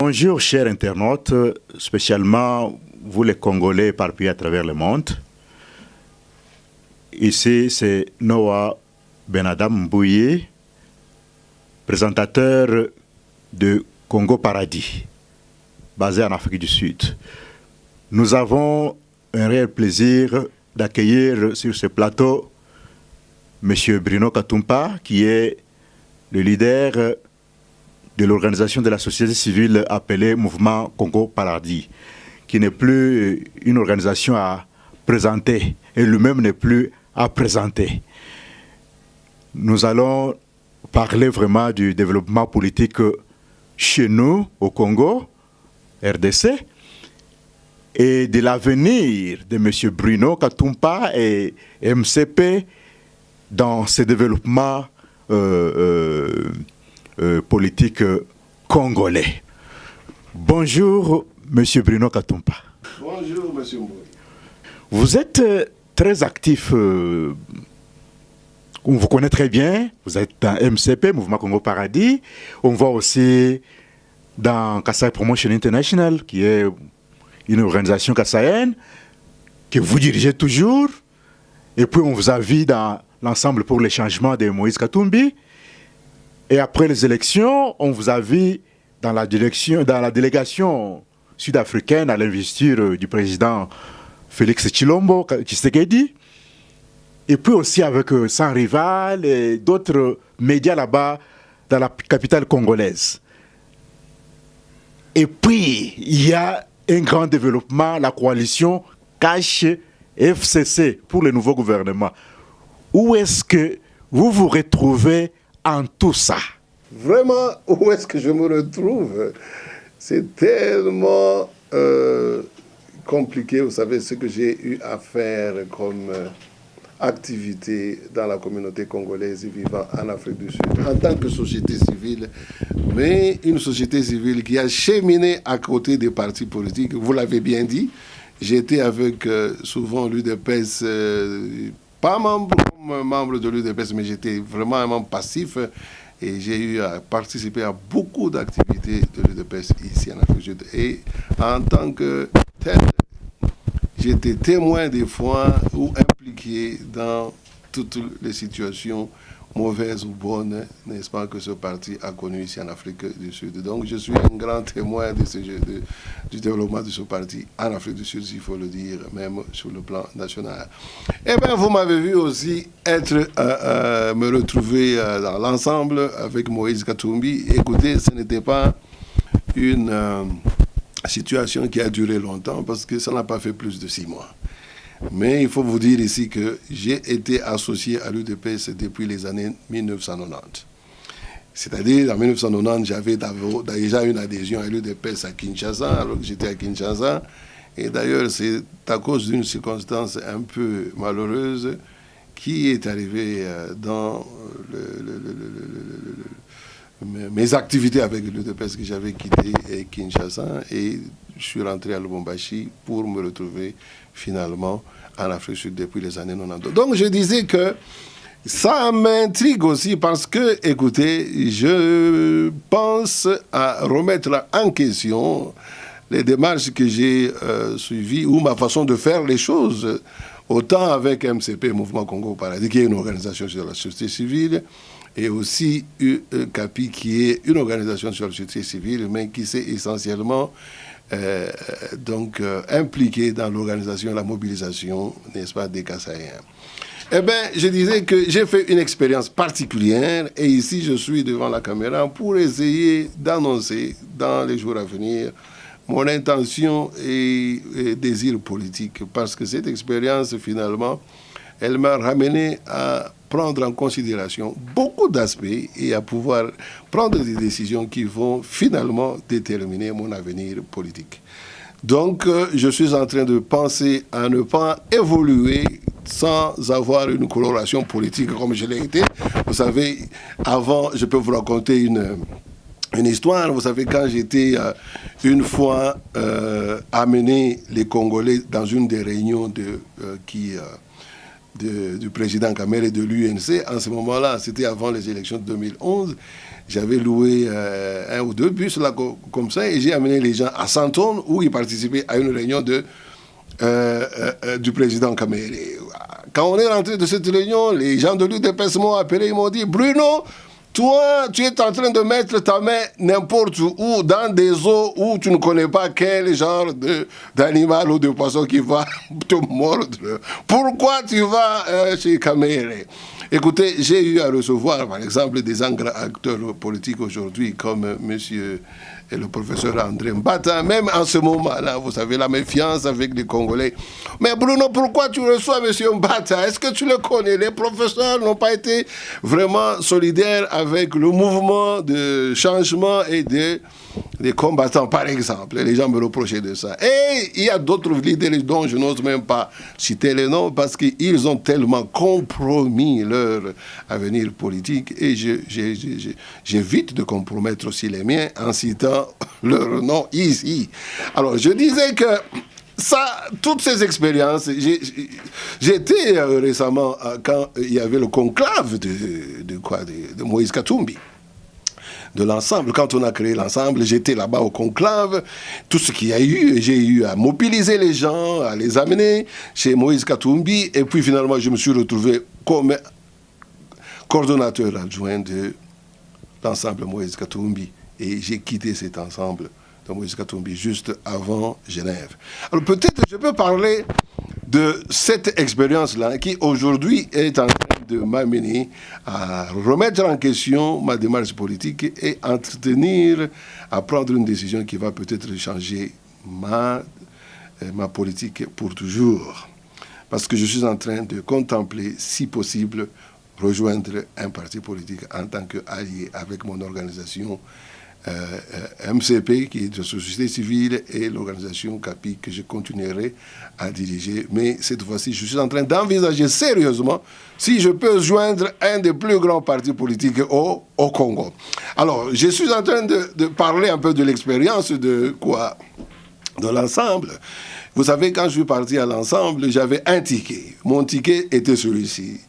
Bonjour chers internautes, spécialement vous les Congolais éparpillés à travers le monde. Ici c'est Noah Benadam Mbouye, présentateur de Congo Paradis, basé en Afrique du Sud. Nous avons un réel plaisir d'accueillir sur ce plateau M. Bruno Katumpa, qui est le leader de l'organisation de la société civile appelée Mouvement Congo Paradis, qui n'est plus une organisation à présenter, et lui-même n'est plus à présenter. Nous allons parler vraiment du développement politique chez nous, au Congo, RDC, et de l'avenir de M. Bruno Katumpa et MCP dans ce développement politique congolais. Bonjour, M. Bruno Katumpa. Bonjour, M. Mbouye. Vous êtes très actif, on vous connaît très bien, vous êtes dans MCP, Mouvement Congo Paradis. On voit aussi dans Kassai Promotion International, qui est une organisation kassaïenne, que vous dirigez toujours. Et puis on vous a vu dans l'ensemble pour les changements de Moïse Katumbi. Et après les élections, on vous a vu dans la délégation sud-africaine à l'investiture du président Félix Tshisekedi. Et puis aussi avec Sans Rival et d'autres médias là-bas dans la capitale congolaise. Et puis, il y a un grand développement, la coalition Cash FCC pour le nouveau gouvernement. Où est-ce que vous vous retrouvez en tout ça? Vraiment, où est-ce que je me retrouve? C'est tellement compliqué, vous savez, ce que j'ai eu à faire comme activité dans la communauté congolaise vivant en Afrique du Sud, en tant que société civile, mais une société civile qui a cheminé à côté des partis politiques. Vous l'avez bien dit, j'étais avec souvent l'UDPS, pas membre de l'UDPS, mais j'étais vraiment un membre passif et j'ai eu à participer à beaucoup d'activités de l'UDPS ici en Afrique du Sud. Et en tant que tel, j'étais témoin des fois ou impliqué dans toutes les situations mauvaises ou bonnes, n'est-ce pas, que ce parti a connu ici en Afrique du Sud. Donc je suis un grand témoin du développement de ce parti en Afrique du Sud, s'il faut le dire, même sur le plan national. Eh bien, vous m'avez vu aussi me retrouver dans l'ensemble avec Moïse Katumbi. Écoutez, ce n'était pas une situation qui a duré longtemps parce que ça n'a pas fait plus de 6 mois. Mais il faut vous dire ici que j'ai été associé à l'UDPS depuis les années 1990. C'est-à-dire, en 1990, j'avais déjà une adhésion à l'UDPS à Kinshasa, alors que j'étais à Kinshasa. Et d'ailleurs, c'est à cause d'une circonstance un peu malheureuse qui est arrivée dans mes activités avec l'UDPS que j'avais quitté Kinshasa. Et je suis rentré à Lubumbashi pour me retrouver finalement en Afrique du Sud depuis les années 90. Donc je disais que ça m'intrigue aussi parce que, écoutez, je pense à remettre en question les démarches que j'ai suivies ou ma façon de faire les choses, autant avec MCP, Mouvement Congo Paradis, qui est une organisation sur la société civile, et aussi UCAPI, qui est une organisation sur la société civile, mais qui s'est essentiellement impliqué dans l'organisation et la mobilisation, n'est-ce pas, des Kassaïens. Eh bien, je disais que j'ai fait une expérience particulière et ici, je suis devant la caméra pour essayer d'annoncer dans les jours à venir mon intention et désir politique. Parce que cette expérience, finalement, elle m'a ramené à prendre en considération beaucoup d'aspects et à pouvoir prendre des décisions qui vont finalement déterminer mon avenir politique. Donc, je suis en train de penser à ne pas évoluer sans avoir une coloration politique comme je l'ai été. Vous savez, avant, je peux vous raconter une histoire. Vous savez, quand j'étais une fois amené les Congolais dans une des réunions du président Kamel et de l'UNC, en ce moment-là, c'était avant les élections de 2011, J'avais loué un ou deux bus là, comme ça, et j'ai amené les gens à Santon, où ils participaient à une réunion du président Kamere. Quand on est rentré de cette réunion, les gens de l'UDPS m'ont appelé, ils m'ont dit « Bruno, toi, tu es en train de mettre ta main n'importe où, dans des eaux où tu ne connais pas quel genre d'animal ou de poisson qui va te mordre. Pourquoi tu vas chez Kamere ?» Écoutez, j'ai eu à recevoir, par exemple, des acteurs politiques aujourd'hui, comme monsieur et le professeur André Mbata, même en ce moment-là, vous savez, la méfiance avec les Congolais. Mais Bruno, pourquoi tu reçois monsieur Mbata? Est-ce que tu le connais? Les professeurs n'ont pas été vraiment solidaires avec le mouvement de changement et des combattants, par exemple. Les gens me reprochaient de ça. Et il y a d'autres leaders dont je n'ose même pas citer les noms parce qu'ils ont tellement compromis leur avenir politique, et j'évite de compromettre aussi les miens en citant leur nom ici. Alors, je disais que ça, toutes ces expériences, j'étais récemment, quand il y avait le conclave de Moïse Katumbi, de l'ensemble. Quand on a créé l'ensemble, j'étais là-bas au conclave. Tout ce qu'il y a eu, j'ai eu à mobiliser les gens, à les amener chez Moïse Katumbi. Et puis finalement, je me suis retrouvé comme coordonnateur adjoint de l'ensemble Moïse Katumbi. Et j'ai quitté cet ensemble de Moïse Katumbi juste avant Genève. Alors peut-être je peux parler de cette expérience-là qui aujourd'hui est en train de m'amener à remettre en question ma démarche politique et entretenir, à prendre une décision qui va peut-être changer ma politique pour toujours. Parce que je suis en train de contempler, si possible, rejoindre un parti politique en tant qu'allié avec mon organisation MCP, qui est de société civile, et l'organisation CAPI, que je continuerai à diriger. Mais cette fois-ci, je suis en train d'envisager sérieusement si je peux joindre un des plus grands partis politiques au Congo. Alors, je suis en train de parler un peu de l'expérience de l'ensemble. Vous savez, quand je suis parti à l'ensemble, j'avais un ticket. Mon ticket était celui-ci.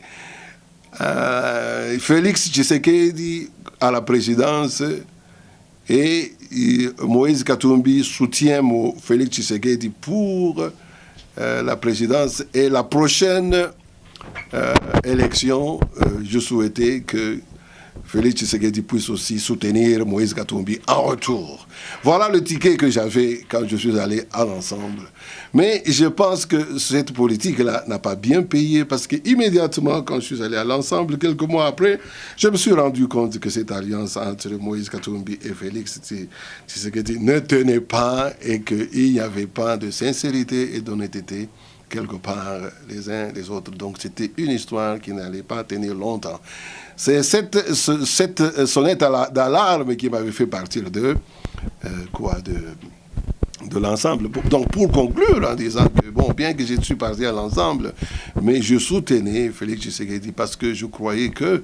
Félix Tshisekedi à la présidence, et Moïse Katumbi soutient Félix Tshisekedi pour la présidence. Et la prochaine élection, je souhaitais que Félix Tshisekedi puisse aussi soutenir Moïse Katumbi en retour. Voilà le ticket que j'avais quand je suis allé à l'ensemble. Mais je pense que cette politique-là n'a pas bien payé, parce qu'immédiatement, quand je suis allé à l'ensemble, quelques mois après, je me suis rendu compte que cette alliance entre Moïse Katumbi et Félix Tshisekedi ne tenait pas, et qu'il n'y avait pas de sincérité et d'honnêteté quelque part les uns les autres. Donc c'était une histoire qui n'allait pas tenir longtemps. C'est cette sonnette d'alarme qui m'avait fait partir de l'ensemble. Donc pour conclure en disant que, bon, bien que je suis parti à l'ensemble, mais je soutenais Félix Tshisekedi parce que je croyais que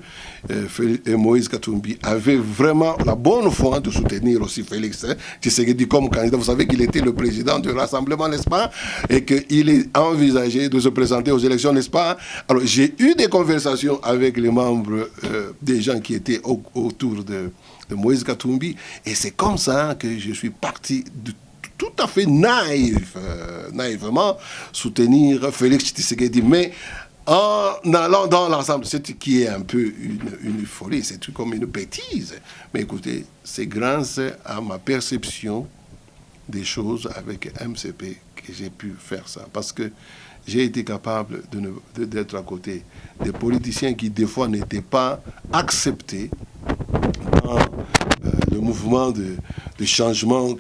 Moïse Katumbi avait vraiment la bonne foi de soutenir aussi Félix Tshisekedi comme candidat. Vous savez qu'il était le président du Rassemblement, n'est-ce pas? Et qu'il est envisagé de se présenter aux élections, n'est-ce pas? Alors j'ai eu des conversations avec les membres, des gens qui étaient autour de Moïse Katumbi, et c'est comme ça que je suis parti tout à fait naïvement soutenir Félix Tshisekedi, mais en allant dans l'ensemble, c'est qui est un peu une folie, c'est comme une bêtise. Mais écoutez, c'est grâce à ma perception des choses avec MCP que j'ai pu faire ça, parce que j'ai été capable d'être à côté des politiciens qui, des fois, n'étaient pas acceptés dans le mouvement de changement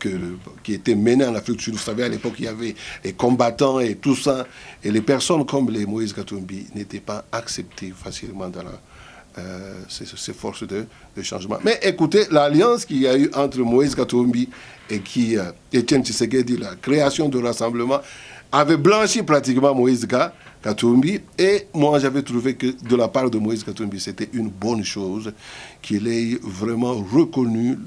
qui était mené en Afrique du Sud. Vous savez, à l'époque, il y avait les combattants et tout ça. Et les personnes comme les Moïse Katumbi n'étaient pas acceptées facilement dans ces forces de changement. Mais écoutez, l'alliance qu'il y a eu entre Moïse Katumbi et Etienne Tshisekedi, la création de rassemblement, avait blanchi pratiquement Moïse Katumbi. Et moi, j'avais trouvé que de la part de Moïse Katumbi, c'était une bonne chose qu'il ait vraiment reconnu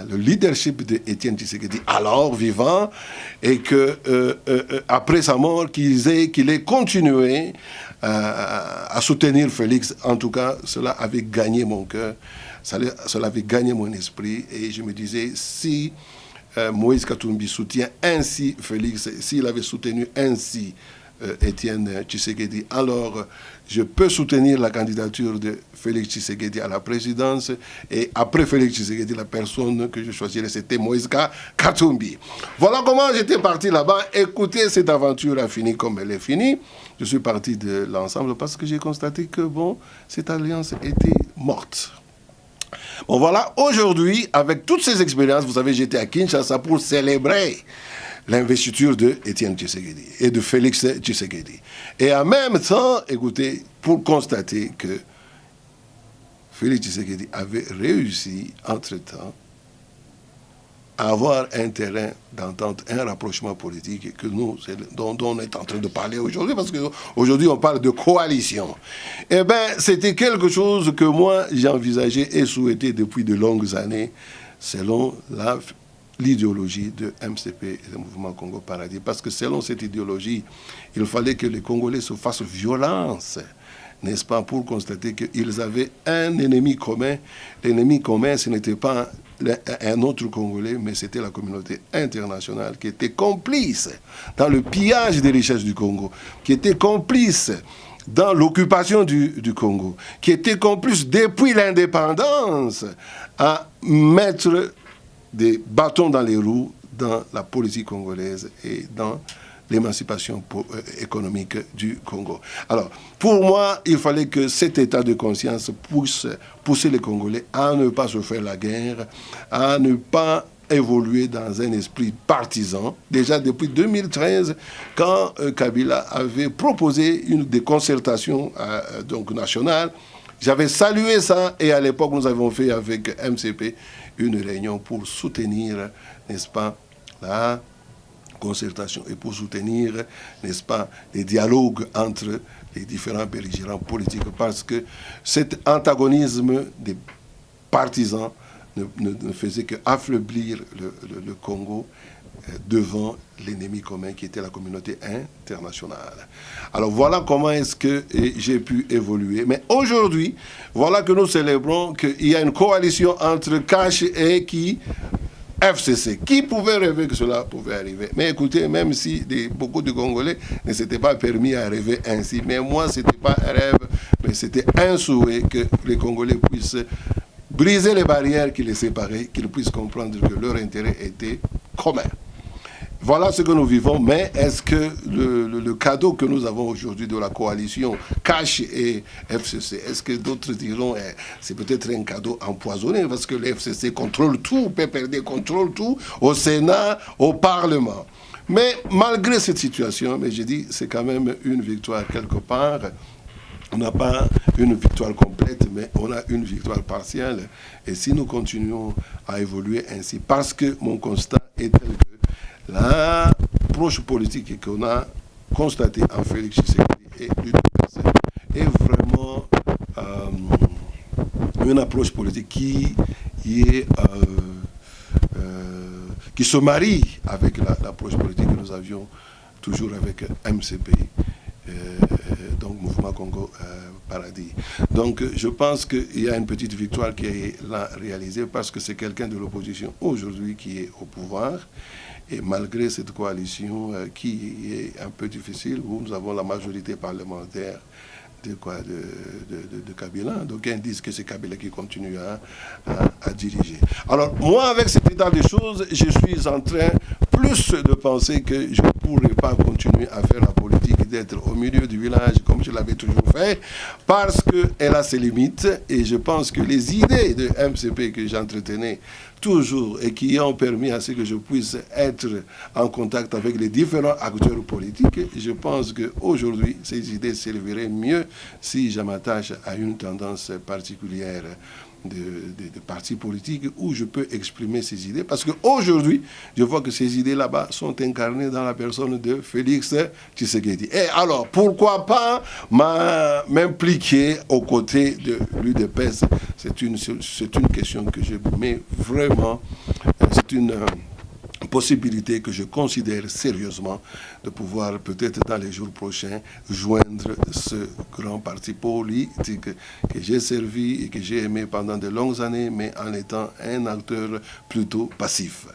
le leadership d'Étienne Tshisekedi, alors vivant, et que après sa mort, qu'il ait continué à soutenir Félix. En tout cas, cela avait gagné mon cœur, cela avait gagné mon esprit, et je me disais, si Moïse Katumbi soutient ainsi Félix, s'il avait soutenu ainsi Étienne Tshisekedi, alors je peux soutenir la candidature de Félix Tshisekedi à la présidence, et après Félix Tshisekedi, la personne que je choisirais, c'était Moïse Katumbi. Voilà comment j'étais parti là-bas. Écoutez, cette aventure a fini comme elle est finie. Je suis parti de l'ensemble parce que j'ai constaté que, bon, cette alliance était morte. Bon, voilà, aujourd'hui, avec toutes ces expériences, vous savez, j'étais à Kinshasa pour célébrer l'investiture de Étienne Tshisekedi et de Félix Tshisekedi. Et en même temps, écoutez, pour constater que Félix Tshisekedi avait réussi, entre-temps, à avoir un terrain d'entente, un rapprochement politique que nous, dont on est en train de parler aujourd'hui, parce qu'aujourd'hui on parle de coalition. Eh bien, c'était quelque chose que moi j'envisageais et souhaitais depuis de longues années, selon l'idéologie de MCP et le mouvement Congo Paradis. Parce que selon cette idéologie, il fallait que les Congolais se fassent violence, n'est-ce pas, pour constater qu'ils avaient un ennemi commun. L'ennemi commun, ce n'était pas un autre Congolais, mais c'était la communauté internationale qui était complice dans le pillage des richesses du Congo, qui était complice dans l'occupation du Congo, qui était complice depuis l'indépendance à mettre des bâtons dans les roues dans la politique congolaise et dans l'émancipation économique du Congo. Alors, pour moi, il fallait que cet état de conscience puisse pousser les Congolais à ne pas se faire la guerre, à ne pas évoluer dans un esprit partisan. Déjà depuis 2013, quand Kabila avait proposé des concertations donc nationales, j'avais salué ça, et à l'époque, nous avons fait avec MCP une réunion pour soutenir, n'est-ce pas, la concertation et pour soutenir, n'est-ce pas, les dialogues entre les différents belligérants politiques, parce que cet antagonisme des partisans ne faisait qu'affaiblir le Congo devant l'ennemi commun qui était la communauté internationale. Alors voilà comment est-ce que j'ai pu évoluer. Mais aujourd'hui, voilà que nous célébrons qu'il y a une coalition entre Cash et FCC. Qui pouvait rêver que cela pouvait arriver? Mais écoutez, même si beaucoup de Congolais ne s'étaient pas permis à rêver ainsi, mais moi, ce n'était pas un rêve, mais c'était un souhait que les Congolais puissent briser les barrières qui les séparaient, qu'ils puissent comprendre que leur intérêt était commun. Voilà ce que nous vivons, mais est-ce que le cadeau que nous avons aujourd'hui de la coalition Cash et FCC, est-ce que d'autres diront c'est peut-être un cadeau empoisonné parce que le FCC contrôle tout, PPRD contrôle tout, au Sénat, au Parlement. Mais malgré cette situation, mais j'ai dit c'est quand même une victoire quelque part. On n'a pas une victoire complète, mais on a une victoire partielle. Et si nous continuons à évoluer ainsi, parce que mon constat est tel que l'approche politique qu'on a constatée en Félix Tshisekedi et l'UDPS est vraiment une approche politique qui se marie avec l'approche politique que nous avions toujours avec MCP, donc Mouvement Congo Paradis. Donc je pense qu'il y a une petite victoire qui est là réalisée parce que c'est quelqu'un de l'opposition aujourd'hui qui est au pouvoir. Et malgré cette coalition qui est un peu difficile, où nous avons la majorité parlementaire de Kabila, donc ils disent que c'est Kabila qui continue à diriger. Alors moi, avec cet état des choses, je suis en train plus de penser que je ne pourrais pas continuer à faire la politique, d'être au milieu du village comme je l'avais toujours fait, parce qu'elle a ses limites, et je pense que les idées de MCP que j'entretenais toujours et qui ont permis à ce que je puisse être en contact avec les différents acteurs politiques, je pense qu'aujourd'hui, ces idées serviraient mieux si je m'attache à une tendance particulière de partis politiques où je peux exprimer ces idées. Parce qu'aujourd'hui, je vois que ces idées là-bas sont incarnées dans la personne de Félix Tshisekedi. Et alors, pourquoi pas m'impliquer aux côtés de l'UDPS? C'est une question que je mets vraiment, c'est une possibilité que je considère sérieusement de pouvoir peut-être dans les jours prochains joindre ce grand parti politique que j'ai servi et que j'ai aimé pendant de longues années, mais en étant un acteur plutôt passif.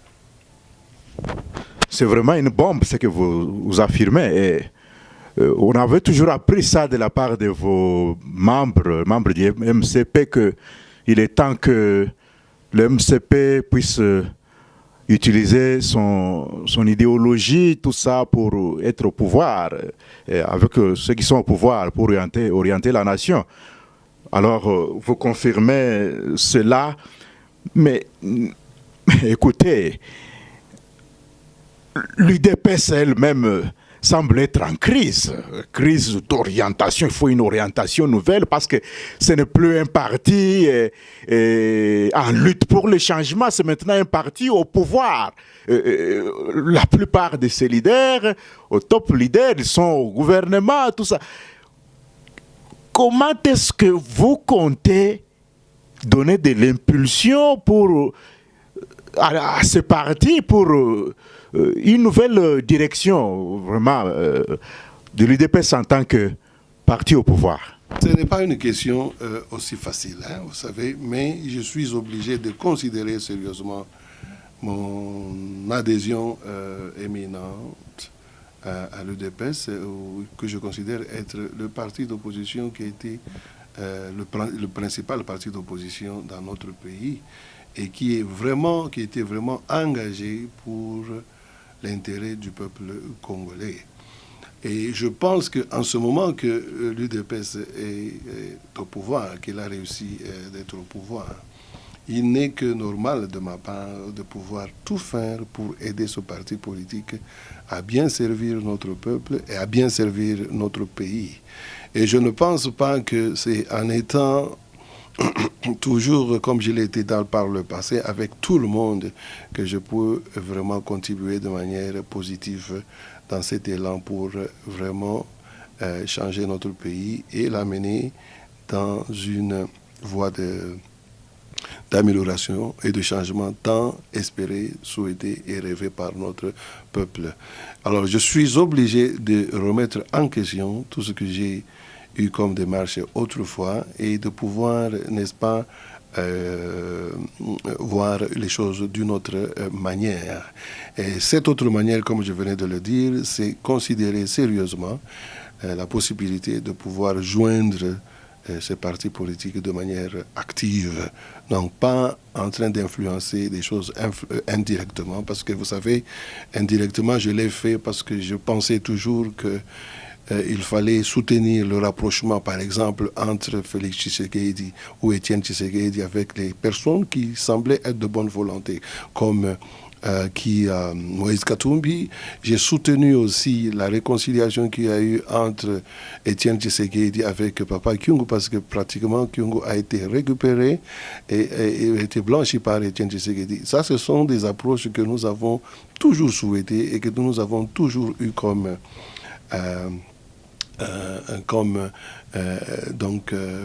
C'est vraiment une bombe ce que vous affirmez. Et, on avait toujours appris ça de la part de vos membres du MCP, qu'il est temps que le MCP puisse utiliser son idéologie, tout ça pour être au pouvoir, avec ceux qui sont au pouvoir, pour orienter la nation. Alors, vous confirmez cela, mais écoutez, l'UDPS elle-même semble être en crise d'orientation. Il faut une orientation nouvelle parce que ce n'est plus un parti en lutte pour le changement, c'est maintenant un parti au pouvoir. La plupart de ces leaders, au top leaders, ils sont au gouvernement, tout ça. Comment est-ce que vous comptez donner de l'impulsion à ce parti pour une nouvelle direction vraiment de l'UDPS en tant que parti au pouvoir? Ce n'est pas une question aussi facile, hein, vous savez, mais je suis obligé de considérer sérieusement mon adhésion éminente à l'UDPS, que je considère être le parti d'opposition qui a été le principal parti d'opposition dans notre pays et qui était vraiment engagé pour l'intérêt du peuple congolais. Et je pense qu'en ce moment que l'UDPS est au pouvoir, qu'il a réussi d'être au pouvoir, il n'est que normal de ma part de pouvoir tout faire pour aider ce parti politique à bien servir notre peuple et à bien servir notre pays. Et je ne pense pas que c'est en étant toujours comme je l'ai été par le passé, avec tout le monde, que je peux vraiment contribuer de manière positive dans cet élan pour vraiment changer notre pays et l'amener dans une voie d'amélioration et de changement tant espéré, souhaité et rêvé par notre peuple. Alors je suis obligé de remettre en question tout ce que j'ai eu comme démarche autrefois et de pouvoir, n'est-ce pas, voir les choses d'une autre manière. Et cette autre manière, comme je venais de le dire, c'est considérer sérieusement la possibilité de pouvoir joindre ces partis politiques de manière active, donc pas en train d'influencer des choses indirectement, parce que vous savez, indirectement, je l'ai fait parce que je pensais toujours que il fallait soutenir le rapprochement, par exemple, entre Félix Tshisekedi ou Étienne Tshisekedi avec les personnes qui semblaient être de bonne volonté, comme Moïse Katumbi. J'ai soutenu aussi la réconciliation qu'il y a eu entre Étienne Tshisekedi avec Papa Kyungu, parce que pratiquement Kyungu a été récupéré et a été blanchi par Étienne Tshisekedi. Ça, ce sont des approches que nous avons toujours souhaitées et que nous avons toujours eu comme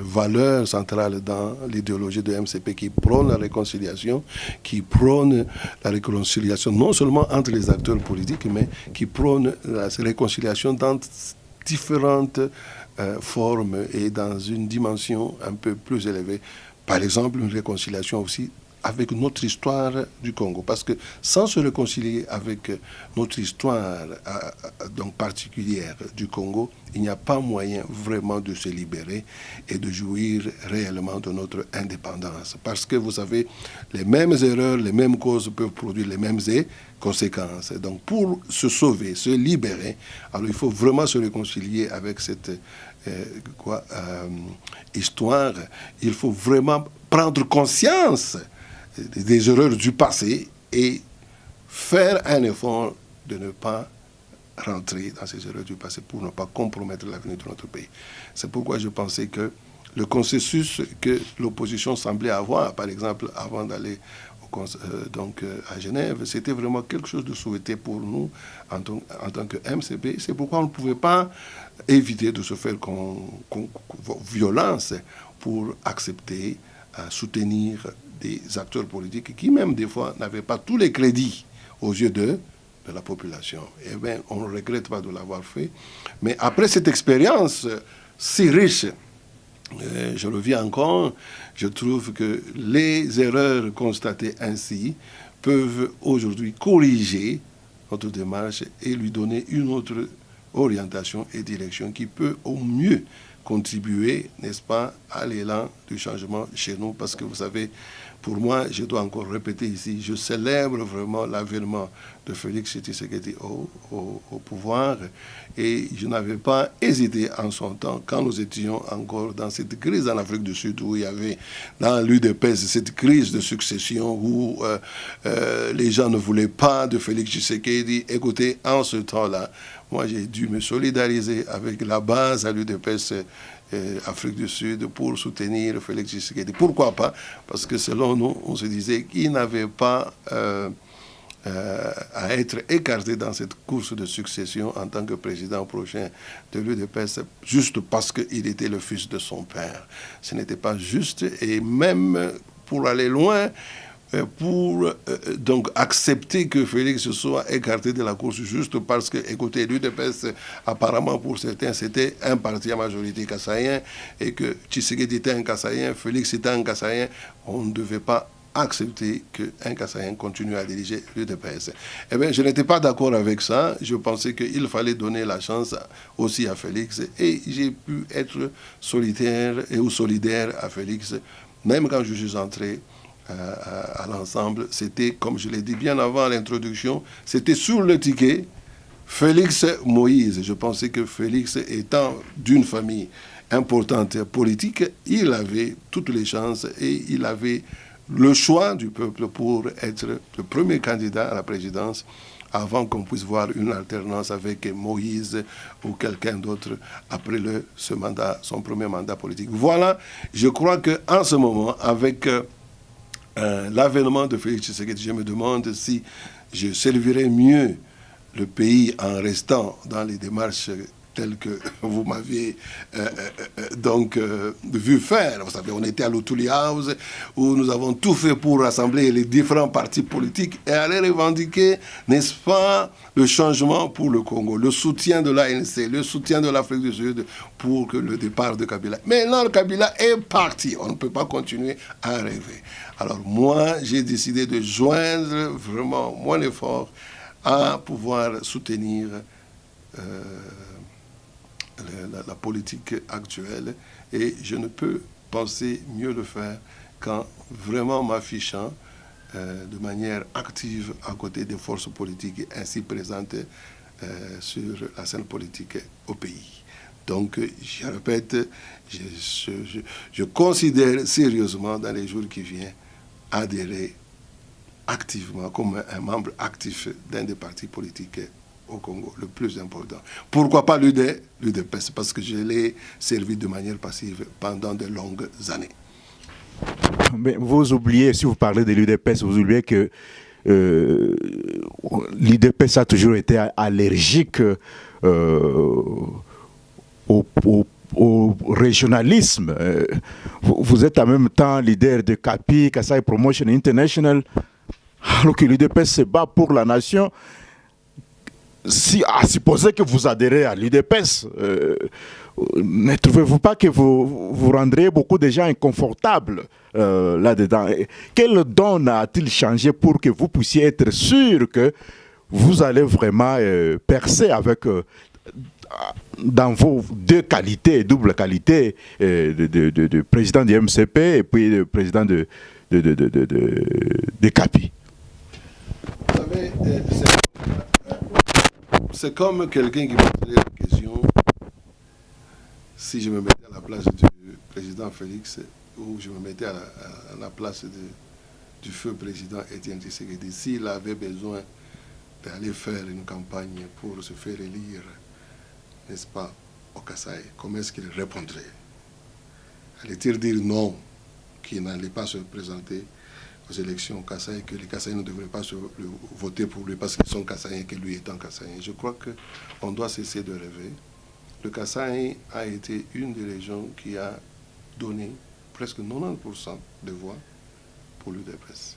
valeur centrale dans l'idéologie de MCP, qui prône la réconciliation, qui prône la réconciliation non seulement entre les acteurs politiques, mais qui prône la réconciliation dans différentes formes et dans une dimension un peu plus élevée. Par exemple, une réconciliation aussi avec notre histoire du Congo. Parce que sans se réconcilier avec notre histoire donc particulière du Congo, il n'y a pas moyen vraiment de se libérer et de jouir réellement de notre indépendance. Parce que vous savez, les mêmes erreurs, les mêmes causes peuvent produire les mêmes conséquences. Donc pour se sauver, se libérer, alors il faut vraiment se réconcilier avec cette histoire. Il faut vraiment prendre conscience des erreurs du passé et faire un effort de ne pas rentrer dans ces erreurs du passé pour ne pas compromettre l'avenir de notre pays. C'est pourquoi je pensais que le consensus que l'opposition semblait avoir, par exemple, avant d'aller à Genève, c'était vraiment quelque chose de souhaité pour nous en tant que MCP. C'est pourquoi on ne pouvait pas éviter de se faire violence pour accepter, soutenir des acteurs politiques qui même des fois n'avaient pas tous les crédits aux yeux de la population. Eh bien, on ne regrette pas de l'avoir fait. Mais après cette expérience si riche, je reviens encore, je trouve que les erreurs constatées ainsi peuvent aujourd'hui corriger notre démarche et lui donner une autre orientation et direction qui peut au mieux contribuer, n'est-ce pas, à l'élan du changement chez nous. Parce que vous savez, pour moi, je dois encore répéter ici, je célèbre vraiment l'avènement de Félix Tshisekedi au pouvoir. Et je n'avais pas hésité en son temps, quand nous étions encore dans cette crise en Afrique du Sud, où il y avait dans l'UDPS cette crise de succession, où les gens ne voulaient pas de Félix Tshisekedi. Écoutez, en ce temps-là, moi j'ai dû me solidariser avec la base à l'UDPS Afrique du Sud pour soutenir Félix Tshisekedi. Pourquoi pas? Parce que selon nous, on se disait qu'il n'avait pas à être écarté dans cette course de succession en tant que président prochain de l'UDPS, juste parce qu'il était le fils de son père. Ce n'était pas juste, et même pour aller loin, pour donc accepter que Félix soit écarté de la course juste parce que, écoutez, l'UDPS, apparemment pour certains, c'était un parti à majorité kassaïen et que Tshisekedi était un kassaïen, Félix était un kassaïen. On ne devait pas accepter qu'un kassaïen continue à diriger l'UDPS. Eh bien, je n'étais pas d'accord avec ça. Je pensais qu'il fallait donner la chance aussi à Félix et j'ai pu être solidaire à Félix, même quand je suis entré à l'ensemble. C'était, comme je l'ai dit bien avant l'introduction, c'était sur le ticket Félix Moïse. Je pensais que Félix, étant d'une famille importante politique, il avait toutes les chances et il avait le choix du peuple pour être le premier candidat à la présidence avant qu'on puisse voir une alternance avec Moïse ou quelqu'un d'autre après son premier mandat politique. Voilà, je crois qu'en ce moment, avec l'avènement de Félix Tshisekedi, je me demande si je servirais mieux le pays en restant dans les démarches telles que vous m'aviez vu faire. Vous savez, on était à l'Otuli House où nous avons tout fait pour rassembler les différents partis politiques et aller revendiquer, n'est-ce pas, le changement pour le Congo, le soutien de l'ANC, le soutien de l'Afrique du Sud pour que le départ de Kabila. Maintenant, Kabila est parti. On ne peut pas continuer à rêver. Alors moi, j'ai décidé de joindre vraiment mon effort à pouvoir soutenir la politique actuelle, et je ne peux penser mieux le faire qu'en vraiment m'affichant de manière active à côté des forces politiques ainsi présentes sur la scène politique au pays. Donc, je répète, je considère sérieusement dans les jours qui viennent adhérer activement comme un membre actif d'un des partis politiques au Congo, le plus important. Pourquoi pas l'UDPS? Parce que je l'ai servi de manière passive pendant de longues années. Mais vous oubliez, si vous parlez de l'UDPS, vous oubliez que l'UDPS a toujours été allergique au régionalisme. Vous êtes en même temps leader de CAPI, Kassai Promotion International, alors que l'UDPS se bat pour la nation. À supposer que vous adhérez à l'UDPS, ne trouvez-vous pas que vous rendriez beaucoup de gens inconfortables là-dedans? Quel don a-t-il changé pour que vous puissiez être sûr que vous allez vraiment percer avec, dans vos deux qualités, double qualité, de président du MCP et puis de président de CAPI? Vous savez, c'est comme quelqu'un qui me posait la question si je me mettais à la place du président Félix ou je me mettais à la place du feu président Étienne Tshisekedi, s'il avait besoin d'aller faire une campagne pour se faire élire, n'est-ce pas, au Kasaï, comment est-ce qu'il répondrait? allait-il dire non, qu'il n'allait pas se présenter aux élections au Kasaï, que les Kasaïens ne devraient pas voter pour lui parce qu'ils sont Kasaïens, que lui étant Kasaïen. Je crois qu'on doit cesser de rêver. Le Kasaï a été une des régions qui a donné presque 90% de voix pour l'UDPS.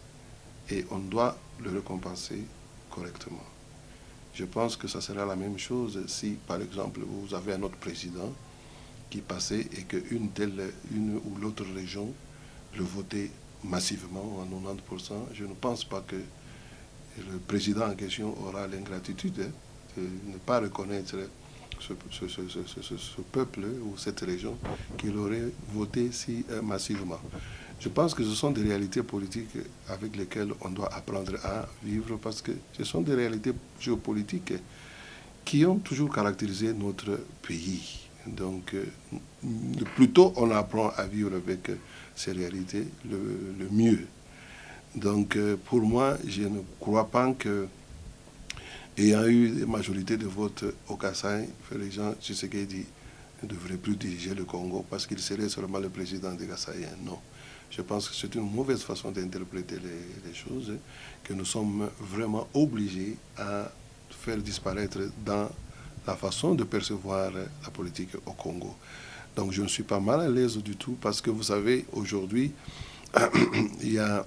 Et on doit le récompenser correctement. Je pense que ça sera la même chose si, par exemple, vous avez un autre président qui passait et qu'une ou l'autre région le votait massivement, à 90%. Je ne pense pas que le président en question aura l'ingratitude de ne pas reconnaître ce peuple ou cette région qu'il aurait voté si massivement. Je pense que ce sont des réalités politiques avec lesquelles on doit apprendre à vivre parce que ce sont des réalités géopolitiques qui ont toujours caractérisé notre pays. Donc, le plus tôt on apprend à vivre avec ces réalités, le mieux. Donc, pour moi, je ne crois pas que, ayant eu des majorités de vote au Kasaï, Félix Tshisekedi ne devrait plus diriger le Congo parce qu'il serait seulement le président des Kasaïens. Non. Je pense que c'est une mauvaise façon d'interpréter les choses, que nous sommes vraiment obligés à faire disparaître dans la façon de percevoir la politique au Congo. Donc je ne suis pas mal à l'aise du tout parce que vous savez, aujourd'hui, il y a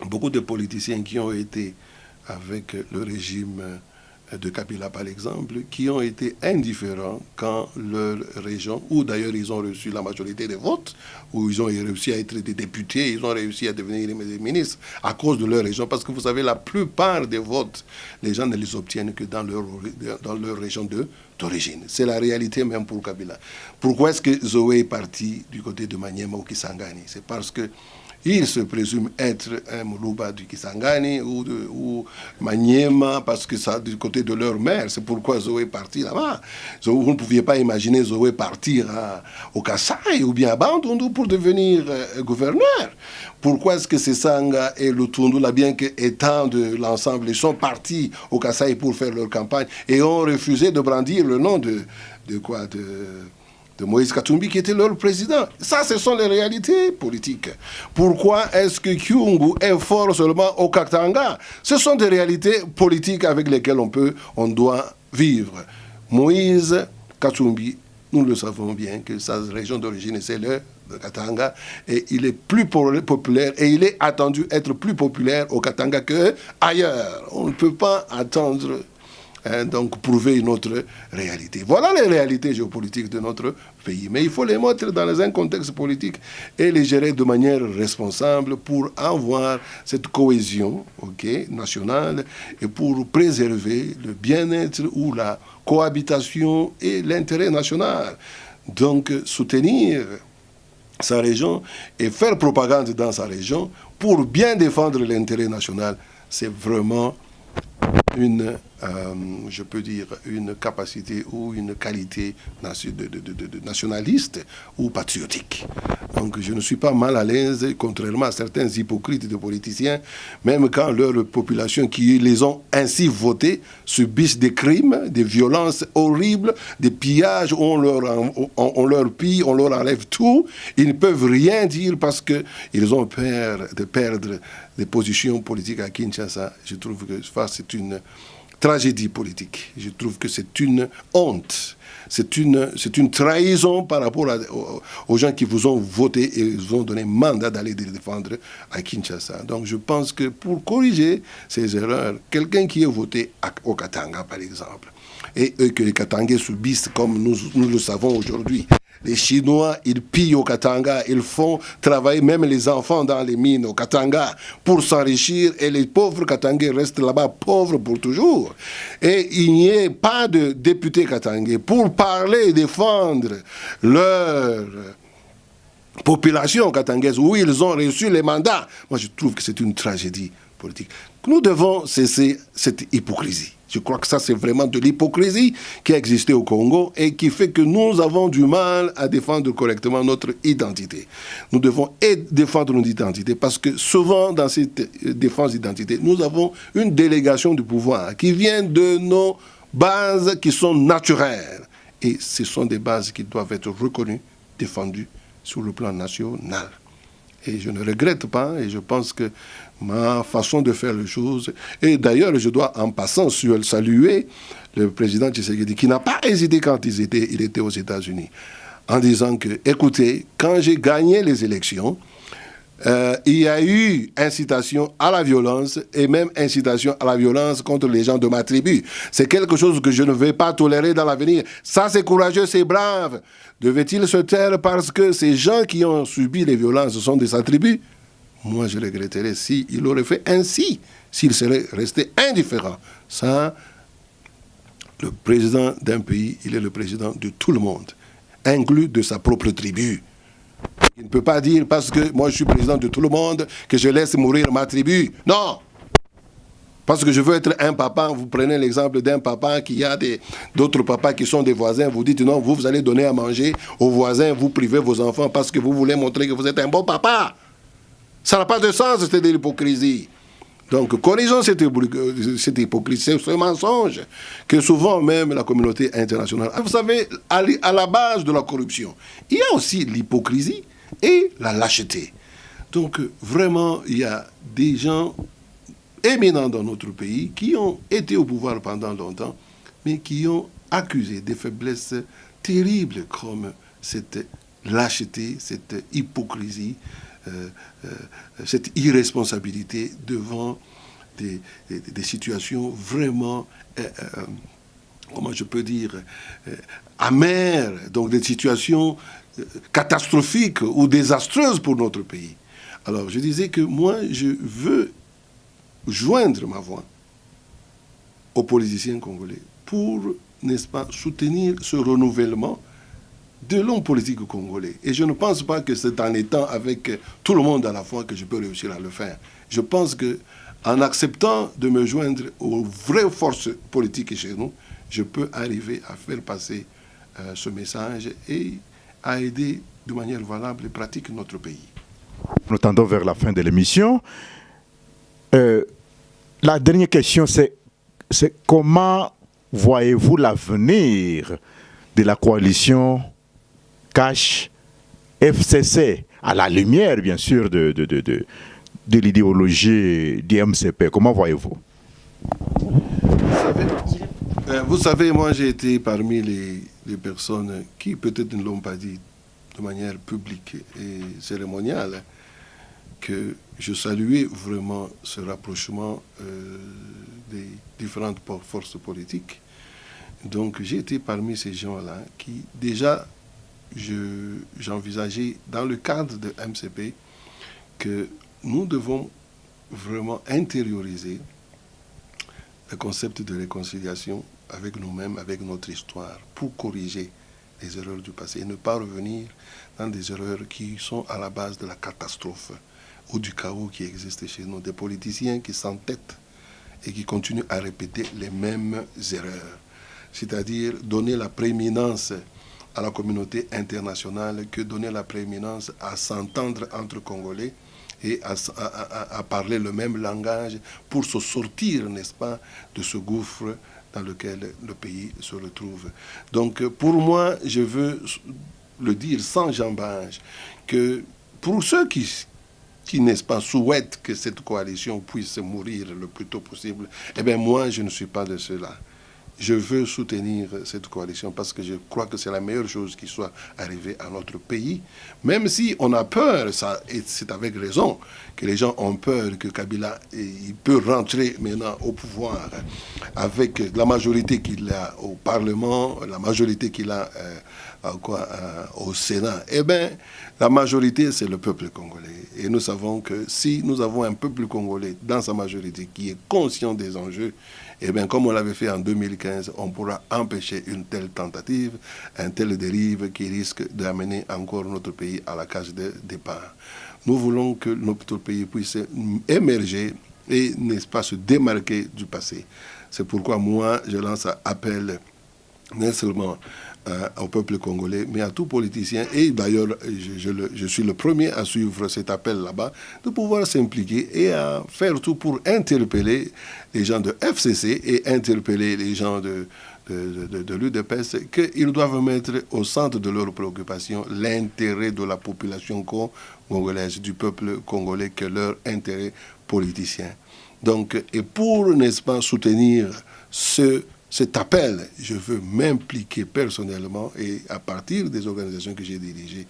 beaucoup de politiciens qui ont été avec le régime de Kabila par exemple, qui ont été indifférents quand leur région, où d'ailleurs ils ont reçu la majorité des votes, où ils ont réussi à être des députés, ils ont réussi à devenir des ministres à cause de leur région, parce que vous savez, la plupart des votes, les gens ne les obtiennent que dans leur région d'origine. C'est la réalité même pour Kabila. Pourquoi est-ce que Zoé est parti du côté de Maniema ou Kisangani? C'est parce que il se présume être un Muluba du Kisangani ou Maniema parce que ça du côté de leur mère. C'est pourquoi Zoé est parti là-bas. Vous ne pouviez pas imaginer Zoé partir au Kasaï ou bien à Bandundu pour devenir gouverneur. Pourquoi est-ce que ces Sanga et le Tundula, bien qu'étant de l'ensemble, ils sont partis au Kasaï pour faire leur campagne et ont refusé de brandir le nom de Moïse Katumbi qui était leur président. Ça, ce sont les réalités politiques. Pourquoi est-ce que Kyungu est fort seulement au Katanga? Ce sont des réalités politiques avec lesquelles on doit vivre. Moïse Katumbi, nous le savons bien, que sa région d'origine, c'est le Katanga, et il est plus populaire, et il est attendu être plus populaire au Katanga qu'ailleurs. On ne peut pas attendre... donc prouver une autre réalité. Voilà les réalités géopolitiques de notre pays. Mais il faut les mettre dans un contexte politique et les gérer de manière responsable pour avoir cette cohésion nationale et pour préserver le bien-être ou la cohabitation et l'intérêt national. Donc soutenir sa région et faire propagande dans sa région pour bien défendre l'intérêt national, c'est vraiment je peux dire, une capacité ou une qualité de nationaliste ou patriotique. Donc je ne suis pas mal à l'aise, contrairement à certains hypocrites de politiciens, même quand leur population qui les ont ainsi votés subissent des crimes, des violences horribles, des pillages, on leur pille, on leur enlève tout, ils ne peuvent rien dire parce qu'ils ont peur de perdre des positions politiques à Kinshasa. Je trouve que c'est une tragédie politique. Je trouve que c'est une honte. C'est une trahison par rapport aux gens qui vous ont voté et vous ont donné mandat d'aller les défendre à Kinshasa. Donc je pense que pour corriger ces erreurs, quelqu'un qui est voté au Katanga, par exemple, et que les Katangais subissent comme nous le savons aujourd'hui, les Chinois, ils pillent au Katanga, ils font travailler même les enfants dans les mines au Katanga pour s'enrichir et les pauvres Katangais restent là-bas pauvres pour toujours. Et il n'y ait pas de députés katangais pour parler et défendre leur population katangaise où ils ont reçu les mandats. Moi, je trouve que c'est une tragédie politique. Nous devons cesser cette hypocrisie. Je crois que ça, c'est vraiment de l'hypocrisie qui a existé au Congo et qui fait que nous avons du mal à défendre correctement notre identité. Nous devons défendre notre identité parce que souvent, dans cette défense d'identité, nous avons une délégation du pouvoir qui vient de nos bases qui sont naturelles. Et ce sont des bases qui doivent être reconnues, défendues, sur le plan national. Et je ne regrette pas, et je pense que ma façon de faire les choses... Et d'ailleurs, je dois en passant saluer le président Tshisekedi, qui n'a pas hésité quand il était aux États-Unis, en disant que, écoutez, quand j'ai gagné les élections, il y a eu incitation à la violence et même incitation à la violence contre les gens de ma tribu. C'est quelque chose que je ne vais pas tolérer dans l'avenir. Ça, c'est courageux, c'est brave. Devait-il se taire parce que ces gens qui ont subi les violences sont de sa tribu? Moi, je regretterais s'il aurait fait ainsi, s'il serait resté indifférent. Ça, le président d'un pays, il est le président de tout le monde, inclus de sa propre tribu. Il ne peut pas dire, parce que moi je suis président de tout le monde, que je laisse mourir ma tribu. Non! Parce que je veux être un papa, vous prenez l'exemple d'un papa qui a d'autres papas qui sont des voisins, vous dites non, vous allez donner à manger aux voisins, vous privez vos enfants parce que vous voulez montrer que vous êtes un bon papa. Ça n'a pas de sens, c'est de l'hypocrisie. Donc, corrigeons cette hypocrisie, ce mensonge que souvent même la communauté internationale... Vous savez, à la base de la corruption, il y a aussi l'hypocrisie et la lâcheté. Donc, vraiment, il y a des gens éminents dans notre pays qui ont été au pouvoir pendant longtemps, mais qui ont accusé des faiblesses terribles comme cette lâcheté, cette hypocrisie, cette irresponsabilité devant des situations vraiment, comment je peux dire, amères, donc des situations catastrophiques ou désastreuses pour notre pays. Alors je disais que moi je veux joindre ma voix aux politiciens congolais pour, n'est-ce pas, soutenir ce renouvellement de l'homme politique congolais. Et je ne pense pas que c'est en étant avec tout le monde à la fois que je peux réussir à le faire. Je pense qu'en acceptant de me joindre aux vraies forces politiques chez nous, je peux arriver à faire passer ce message et à aider de manière valable et pratique notre pays. Nous tendons vers la fin de l'émission. La dernière question, c'est comment voyez-vous l'avenir de la coalition CASH FCC, à la lumière, bien sûr, de l'idéologie du MCP. Comment voyez-vous? Vous savez, moi, j'ai été parmi les personnes qui, peut-être, ne l'ont pas dit de manière publique et cérémoniale, que je saluais vraiment ce rapprochement des différentes forces politiques. Donc, j'ai été parmi ces gens-là qui, déjà, j'envisageais dans le cadre de MCP que nous devons vraiment intérioriser le concept de réconciliation avec nous-mêmes, avec notre histoire, pour corriger les erreurs du passé et ne pas revenir dans des erreurs qui sont à la base de la catastrophe ou du chaos qui existe chez nous, des politiciens qui s'entêtent et qui continuent à répéter les mêmes erreurs, c'est-à-dire donner la prééminence à la communauté internationale que donner la prééminence à s'entendre entre Congolais et à parler le même langage pour se sortir, n'est-ce pas, de ce gouffre dans lequel le pays se retrouve. Donc, pour moi, je veux le dire sans jambage, que pour ceux qui n'est-ce pas, souhaitent que cette coalition puisse mourir le plus tôt possible, eh bien, moi, je ne suis pas de ceux-là. Je veux soutenir cette coalition parce que je crois que c'est la meilleure chose qui soit arrivée à notre pays. Même si on a peur, ça, et c'est avec raison que les gens ont peur que Kabila il peut rentrer maintenant au pouvoir avec la majorité qu'il a au Parlement, la majorité qu'il a au Sénat. Eh bien, la majorité, c'est le peuple congolais. Et nous savons que si nous avons un peuple congolais dans sa majorité qui est conscient des enjeux, eh bien, comme on l'avait fait en 2015, on pourra empêcher une telle tentative, une telle dérive qui risque d'amener encore notre pays à la case de départ. Nous voulons que notre pays puisse émerger et, n'est-ce pas, se démarquer du passé. C'est pourquoi moi, je lance un appel, non seulement au peuple congolais, mais à tout politicien. Et d'ailleurs, je suis le premier à suivre cet appel là-bas, de pouvoir s'impliquer et à faire tout pour interpeller les gens de FCC et interpeller les gens de de l'UDPS, qu'ils doivent mettre au centre de leurs préoccupations l'intérêt de la population congolaise, du peuple congolais, que leur intérêt politicien. Donc, et pour, n'est-ce pas, soutenir cet appel, je veux m'impliquer personnellement et à partir des organisations que j'ai dirigées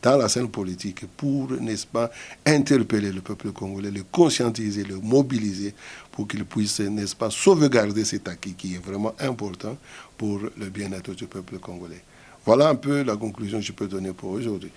dans la scène politique pour, n'est-ce pas, interpeller le peuple congolais, le conscientiser, le mobiliser pour qu'il puisse, n'est-ce pas, sauvegarder cet acquis qui est vraiment important pour le bien-être du peuple congolais. Voilà un peu la conclusion que je peux donner pour aujourd'hui.